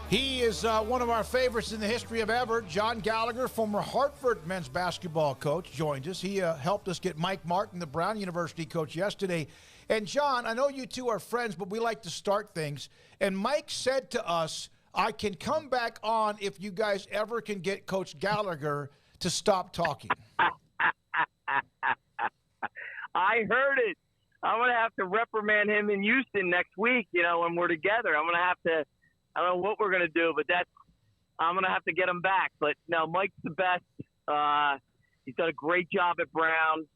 He is one of our favorites in the history of ever. John Gallagher, former Hartford men's basketball coach, joined us. He helped us get Mike Martin, the Brown University coach, yesterday. And, John, I know you two are friends, but we like to start things. And Mike said to us, I can come back on if you guys ever can get Coach Gallagher to stop talking. I heard it. I'm going to have to reprimand him in Houston next week, when we're together. I'm going to have to. I don't know what we're going to do, but I'm going to have to get him back. But, no, Mike's the best. He's done a great job at Brown.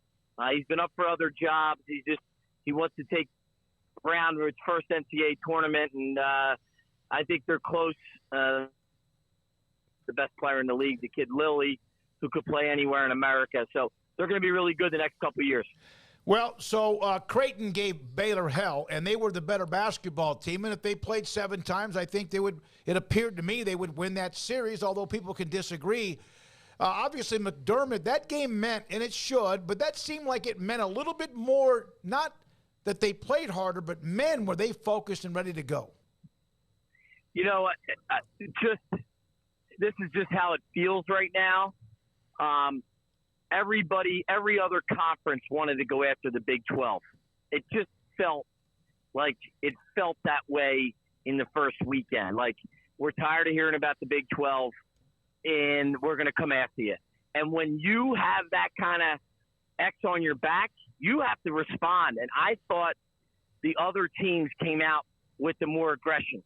He's been up for other jobs. He wants to take Brown to its first NCAA tournament, and I think they're close. The best player in the league, the kid Lilly, who could play anywhere in America. So they're going to be really good the next couple of years. Well, so Creighton gave Baylor hell, and they were the better basketball team. And if they played 7 times, I think they would. It appeared to me they would win that series, although people can disagree. Obviously, McDermott, that game meant, and it should, but that seemed like it meant a little bit more, not that they played harder, but men, were they focused and ready to go? This is just how it feels right now. Every other conference wanted to go after the Big 12. It just felt that way in the first weekend. Like, we're tired of hearing about the Big 12, and we're going to come after you. And when you have that kind of X on your back, you have to respond. And I thought the other teams came out with the more aggression.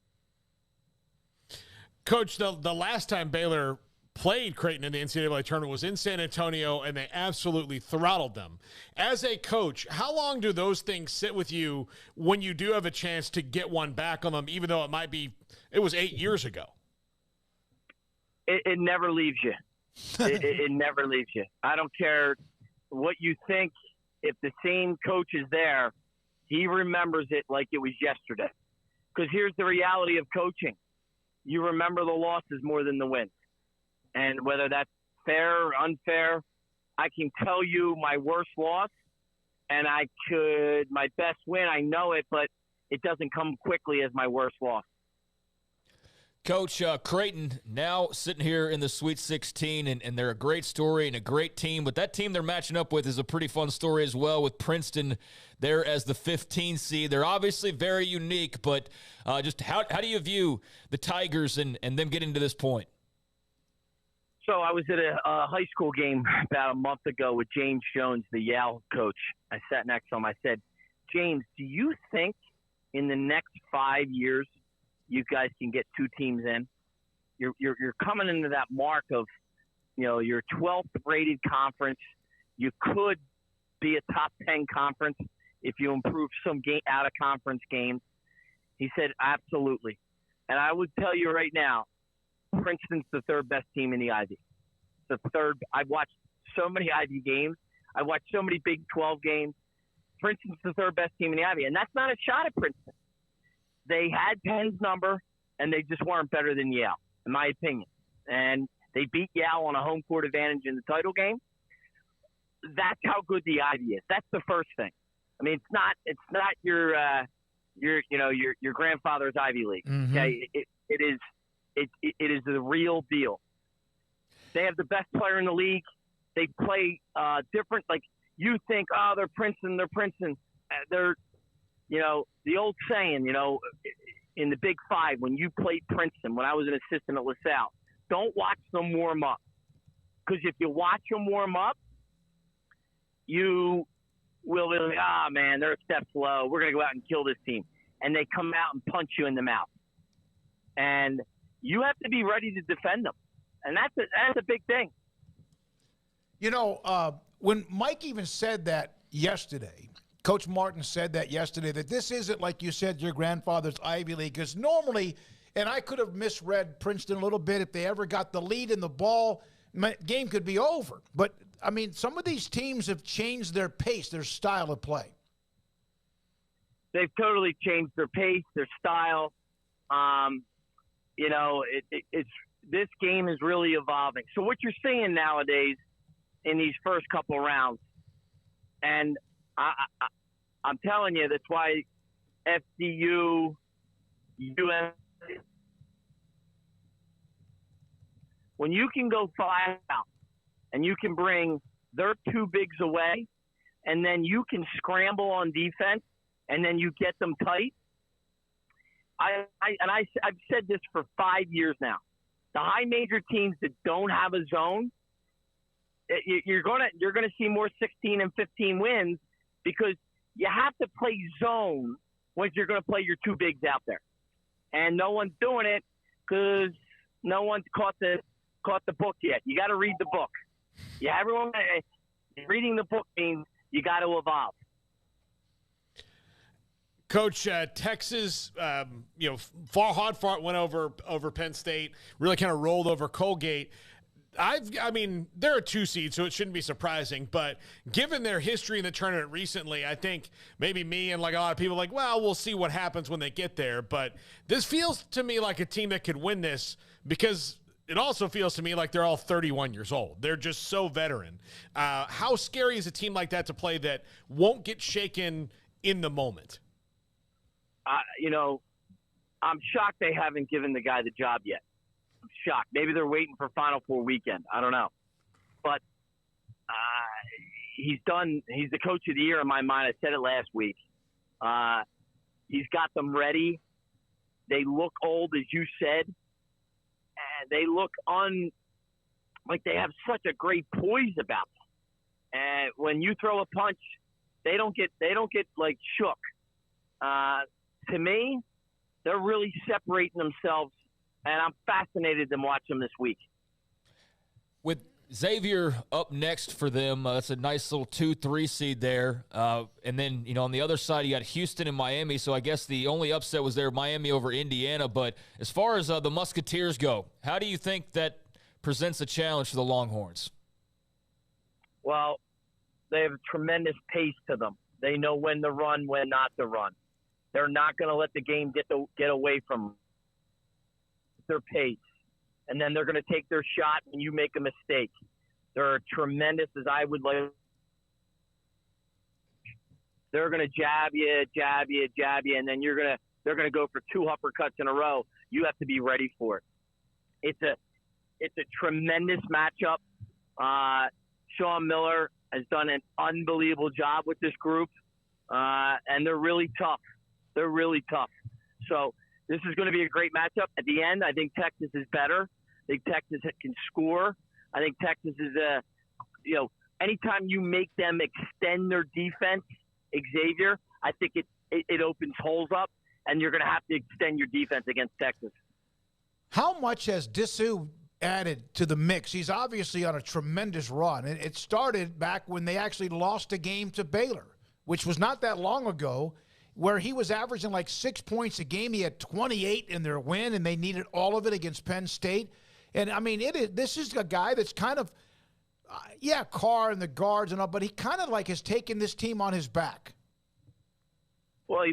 Coach, the last time Baylor played Creighton in the NCAA tournament was in San Antonio, and they absolutely throttled them. As a coach, how long do those things sit with you when you do have a chance to get one back on them, even though it was 8 years ago? It never leaves you. It never leaves you. I don't care what you think. If the same coach is there, he remembers it like it was yesterday. Because here's the reality of coaching. You remember the losses more than the wins. And whether that's fair or unfair, I can tell you my worst loss, and my best win, I know it, but it doesn't come quickly as my worst loss. Coach, Creighton now sitting here in the Sweet 16, and they're a great story and a great team, but that team they're matching up with is a pretty fun story as well, with Princeton there as the 15 seed. They're obviously very unique, but just how do you view the Tigers and them getting to this point? So I was at a high school game about a month ago with James Jones, the Yale coach. I sat next to him. I said, James, do you think in the next 5 years you guys can get 2 teams in? You're coming into that mark of, your 12th rated conference. You could be a top 10 conference if you improve some out of conference games. He said, absolutely. And I would tell you right now, Princeton's the 3rd best team in the Ivy. The 3rd. I've watched so many Ivy games. I watched so many Big 12 games. Princeton's the 3rd best team in the Ivy, and that's not a shot at Princeton. They had Penn's number, and they just weren't better than Yale, in my opinion. And they beat Yale on a home court advantage in the title game. That's how good the Ivy is. That's the first thing. I mean, it's not your grandfather's Ivy League. Mm-hmm. Okay, it is the real deal. They have the best player in the league. They play different. Like, you think, they're Princeton. They're, the old saying, in the Big 5, when you played Princeton, when I was an assistant at LaSalle, don't watch them warm up. Because if you watch them warm up, you will be like, man, they're a step slow. We're going to go out and kill this team. And they come out and punch you in the mouth. And you have to be ready to defend them. And that's a big thing. When Mike even said that yesterday, Coach Martin said that yesterday, that this isn't, like you said, your grandfather's Ivy League. Because normally, and I could have misread Princeton a little bit, if they ever got the lead in the ball, game could be over. But, I mean, some of these teams have changed their pace, their style of play. They've totally changed their pace, their style. This game is really evolving. So what you're seeing nowadays in these first couple rounds, and I'm telling you, that's why FDU, UM, When you can go 5 out and you can bring their 2 bigs away, and then you can scramble on defense, and then you get them tight. I've said this for 5 years now. The high major teams that don't have a zone, you're gonna see more 16 and 15 wins because you have to play zone when you're going to play your 2 bigs out there, and no one's doing it because no one's caught the book yet. You got to read the book. Yeah, everyone reading the book means you got to evolve. Coach, Texas, hard fought, went over Penn State, really kind of rolled over Colgate. They're a 2 seed, so it shouldn't be surprising. But given their history in the tournament recently, I think maybe me and like a lot of people we'll see what happens when they get there. But this feels to me like a team that could win this because it also feels to me like they're all 31 years old. They're just so veteran. How scary is a team like that to play that won't get shaken in the moment? I'm shocked they haven't given the guy the job yet. I'm shocked. Maybe they're waiting for Final Four weekend. I don't know. But he's the coach of the year in my mind. I said it last week. He's got them ready. They look old, as you said. And they look like they have such a great poise about them. And when you throw a punch, they don't get like shook. To me, they're really separating themselves, and I'm fascinated to watch them this week. With Xavier up next for them, that's a nice little 2-3 seed there. And then, on the other side, you got Houston and Miami, so I guess the only upset was there, Miami over Indiana. But as far as the Musketeers go, how do you think that presents a challenge for the Longhorns? Well, they have a tremendous pace to them. They know when to run, when not to run. They're not going to let the game get away from their pace. And then they're going to take their shot when you make a mistake. They're tremendous, as I would like. They're going to jab you, and then they're going to go for 2 uppercuts in a row. You have to be ready for it. It's a tremendous matchup. Sean Miller has done an unbelievable job with this group, and they're really tough. They're really tough. So this is going to be a great matchup. At the end, I think Texas is better. I think Texas can score. I think Texas is anytime you make them extend their defense, Xavier, I think it opens holes up, and you're going to have to extend your defense against Texas. How much has Disu added to the mix? He's obviously on a tremendous run. It started back when they actually lost a game to Baylor, which was not that long ago, where he was averaging like 6 points a game. He had 28 in their win, and they needed all of it against Penn State. And, this is a guy that's kind of, Carr and the guards and all, but he kind of has taken this team on his back. Well,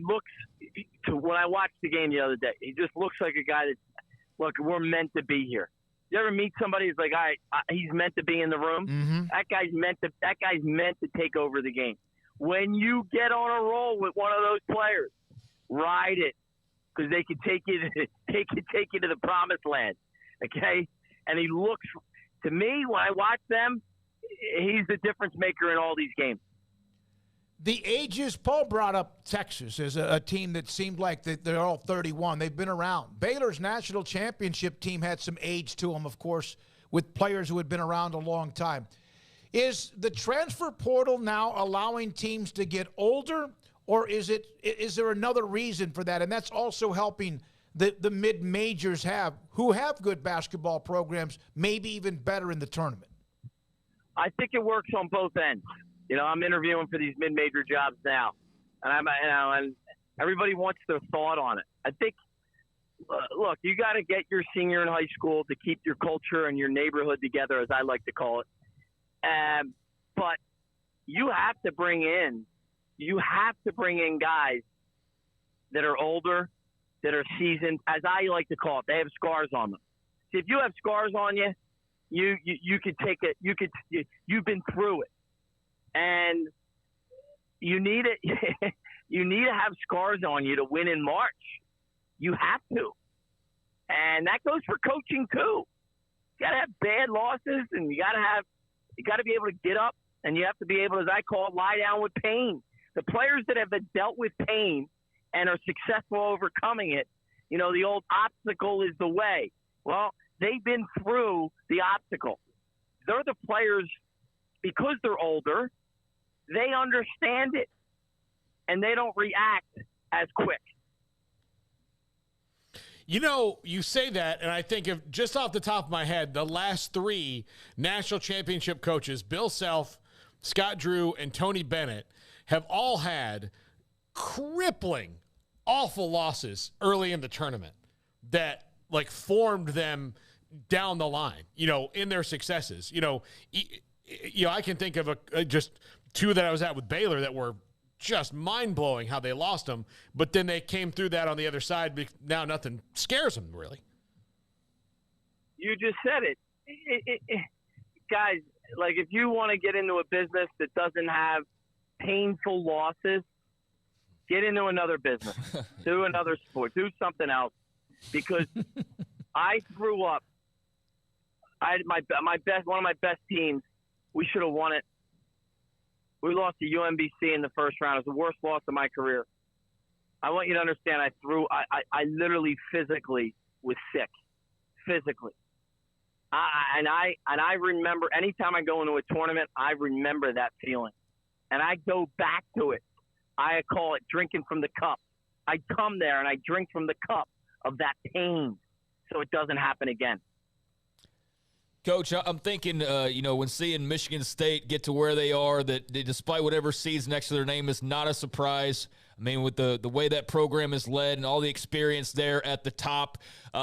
when I watched the game the other day, he just looks like a guy that, we're meant to be here. You ever meet somebody who's like, all right, he's meant to be in the room? Mm-hmm. That guy's meant to take over the game. When you get on a roll with one of those players, ride it, because they can take you to the promised land. Okay, and he looks to me when I watch them, he's the difference maker in all these games. The ages, Paul brought up Texas as a team that seemed like they're all 31. They've been around. Baylor's national championship team had some age to them, of course, with players who had been around a long time. Is the transfer portal now allowing teams to get older, or is there another reason for that? And that's also helping the mid-majors who have good basketball programs, maybe even better in the tournament. I think it works on both ends. I'm interviewing for these mid-major jobs now, and and everybody wants their thought on it. I think, look, you got to get your senior in high school to keep your culture and your neighborhood together, as I like to call it. But you have to bring in guys that are older, that are seasoned, as I like to call it. They have scars on them. See, if you have scars on you, you could take it. You've been through it, and you need it. You need to have scars on you to win in March. You have to, and that goes for coaching too. got to have bad losses, and you got to be able to get up, and you have to be able, as I call it, lie down with pain. The players that have dealt with pain and are successful overcoming it, you know, the old obstacle is the way. Well, they've been through the obstacle. They're the players, because they're older, they understand it, and they don't react as quick. You know, you say that, and I think of, just off the top of my head, the last three national championship coaches, Bill Self, Scott Drew, and Tony Bennett, have all had crippling, awful losses early in the tournament that, like, formed them down the line, you know, in their successes. You know, I can think of just two that I was at with Baylor that were just mind-blowing how they lost them, but then they came through that on the other side. Now nothing scares them, really. You just said it. Guys, like, if you want to get into a business that doesn't have painful losses, get into another business. Do another sport. Do something else. Because I grew up, I had one of my best teams. We should have won it. We lost to UMBC in the first round. It was the worst loss of my career. I want you to understand, I literally physically was sick. Physically. And I remember, anytime I go into a tournament, I remember that feeling. And I go back to it. I call it drinking from the cup. I come there and I drink from the cup of that pain so it doesn't happen again. Coach, I'm thinking, when seeing Michigan State get to where they are, that despite whatever seeds next to their name is not a surprise. I mean, with the way that program is led and all the experience there at the top,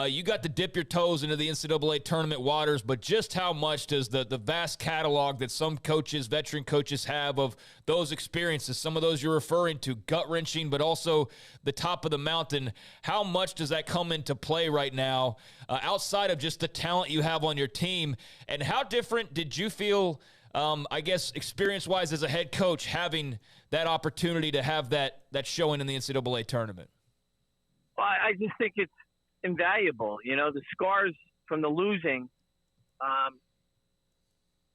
you got to dip your toes into the NCAA tournament waters, but just how much does the vast catalog that some coaches, veteran coaches, have of those experiences, some of those you're referring to, gut-wrenching, but also the top of the mountain, how much does that come into play right now outside of just the talent you have on your team? And how different did you feel, experience-wise as a head coach, having that opportunity to have that showing in the NCAA tournament? Well, I just think it's invaluable. You know, the scars from the losing,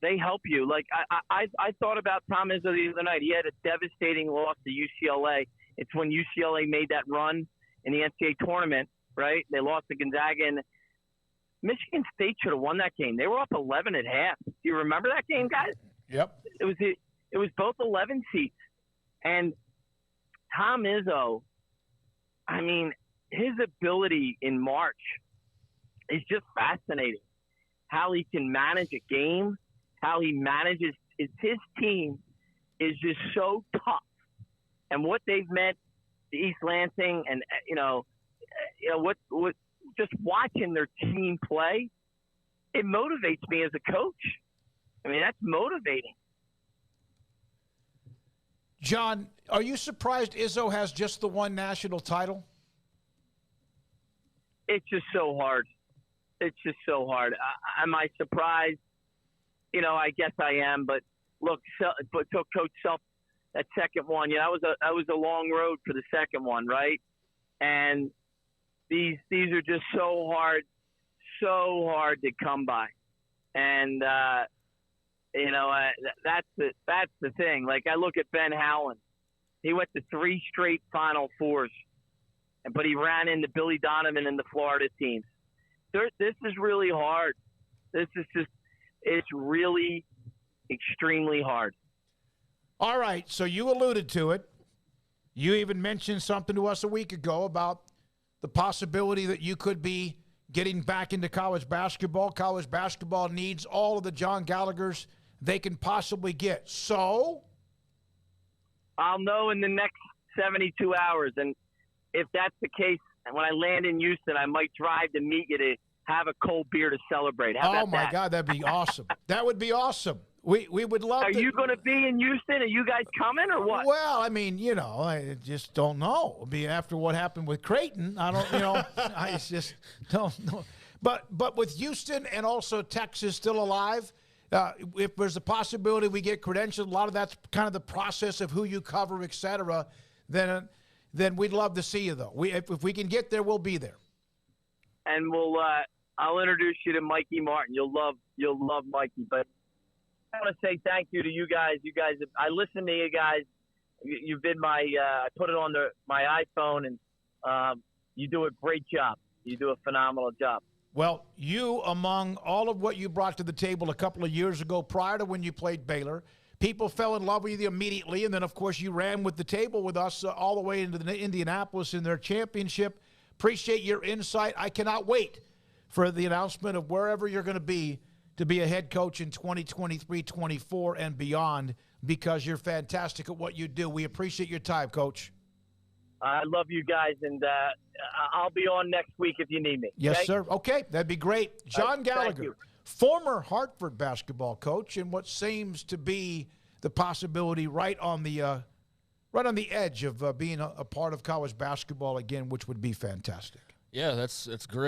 they help you. Like, I thought about Tom Izzo the other night. He had a devastating loss to UCLA. It's when UCLA made that run in the NCAA tournament, right? They lost to Gonzaga, and Michigan State should have won that game. They were up 11 at half. Do you remember that game, guys? Yep. It was both 11 seats. And Tom Izzo, I mean, his ability in March is just fascinating. How he can manage a game, how he manages his team is just so tough. And what they've meant to East Lansing, and what just watching their team play, it motivates me as a coach. I mean, that's motivating. John, are you surprised Izzo has just the one national title? It's just so hard. It's just so hard. Am I surprised? You know, I guess I am. But look, but took Coach Self that second one. You know, that was a long road for the second one, right? And these are just so hard to come by. And that's the thing. Like, I look at Ben Howland. He went to 3 straight Final Fours, but he ran into Billy Donovan and the Florida teams. This is really hard. It's really extremely hard. All right, so you alluded to it. You even mentioned something to us a week ago about the possibility that you could be getting back into college basketball. College basketball needs all of the John Gallaghers they can possibly get. So? I'll know in the next 72 hours. And if that's the case, when I land in Houston, I might drive to meet you to have a cold beer to celebrate. How about that? Oh, my God, that'd be awesome. That would be awesome. We would love to. Are you going to be in Houston? Are you guys coming or what? Well, I mean, I just don't know. I mean, after what happened with Creighton, I don't, I just don't know. But with Houston and also Texas still alive, if there's a possibility we get credentialed, a lot of that's kind of the process of who you cover, et cetera, then we'd love to see you, though. If we can get there, we'll be there. And we'll I'll introduce you to Mikey Martin. You'll love Mikey. But I want to say thank you to you guys. You guys, I listen to you guys. You've been I put it on my iPhone, and you do a great job. You do a phenomenal job. Well, you, among all of what you brought to the table a couple of years ago prior to when you played Baylor, people fell in love with you immediately. And then, of course, you ran with the table with us all the way into the Indianapolis in their championship. Appreciate your insight. I cannot wait for the announcement of wherever you're going to be a head coach in 2023, 24, and beyond, because you're fantastic at what you do. We appreciate your time, Coach. I love you guys, and I'll be on next week if you need me. Yes, okay? sir. Okay, that'd be great. John Gallagher, former Hartford basketball coach, and what seems to be the possibility right on the edge of being a part of college basketball again, which would be fantastic. Yeah, that's great.